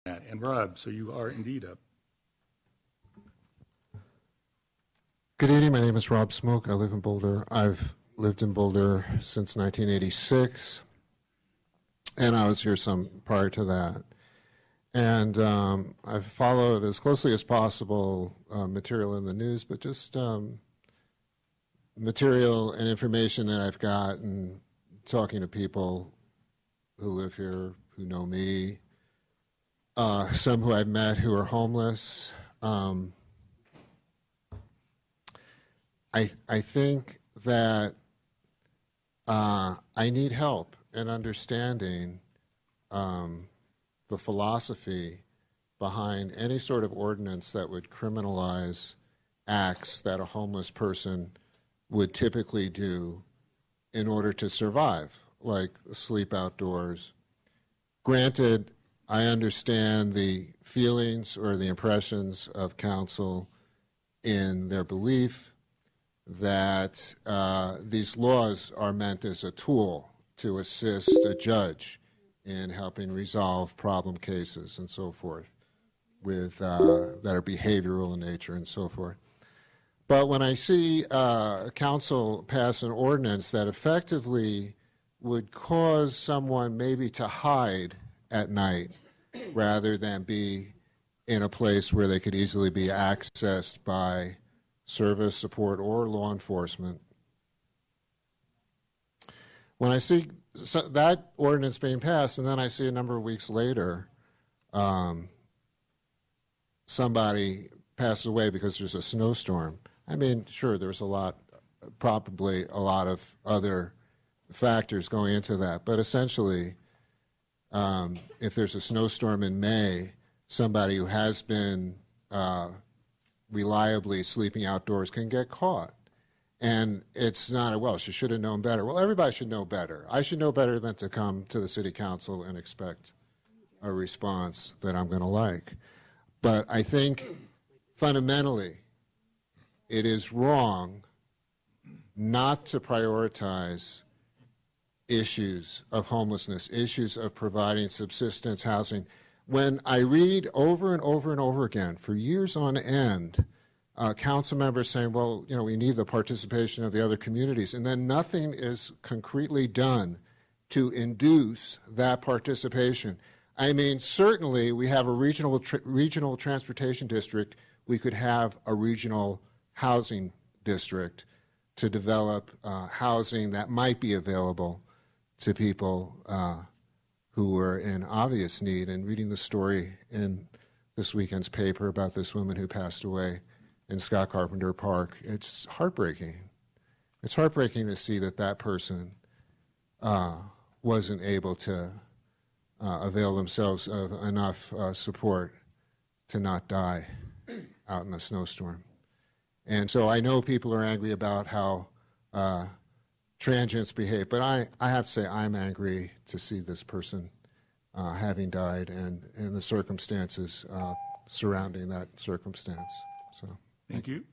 that. And Rob, so you are indeed up. Good evening. My name is Rob Smoke. I live in Boulder. I've lived in Boulder since 1986, and I was here some prior to that. And I've followed as closely as possible material in the news, but just material and information that I've gotten talking to people who live here, who know me, some who I've met who are homeless. I think that I need help in understanding the philosophy behind any sort of ordinance that would criminalize acts that a homeless person would typically do in order to survive, like sleep outdoors. Granted, I understand the feelings or the impressions of counsel in their belief that these laws are meant as a tool to assist a judge in helping resolve problem cases and so forth with that are behavioral in nature and so forth. But when I see council pass an ordinance that effectively would cause someone maybe to hide at night rather than be in a place where they could easily be accessed by service, support, or law enforcement. When I see that ordinance being passed, and then I see a number of weeks later, somebody passes away because there's a snowstorm. I mean, sure, there's probably a lot of other factors going into that, but essentially, if there's a snowstorm in May, somebody who has been reliably sleeping outdoors can get caught. And it's not, well, she should have known better. Well, everybody should know better. I should know better than to come to the city council and expect a response that I'm going to like. But I think fundamentally it is wrong not to prioritize issues of homelessness, issues of providing subsistence housing. When I read over and over and over again, for years on end, council members saying, well, you know, we need the participation of the other communities, and then nothing is concretely done to induce that participation. I mean, certainly we have a regional transportation district. We could have a regional housing district to develop housing that might be available to people who were in obvious need. And reading the story in this weekend's paper about this woman who passed away in Scott Carpenter Park, it's heartbreaking. It's heartbreaking to see that that person wasn't able to avail themselves of enough support to not die out in a snowstorm. And so I know people are angry about how transients behave, but I have to say I'm angry to see this person having died and the circumstances surrounding that circumstance. So. Thank you.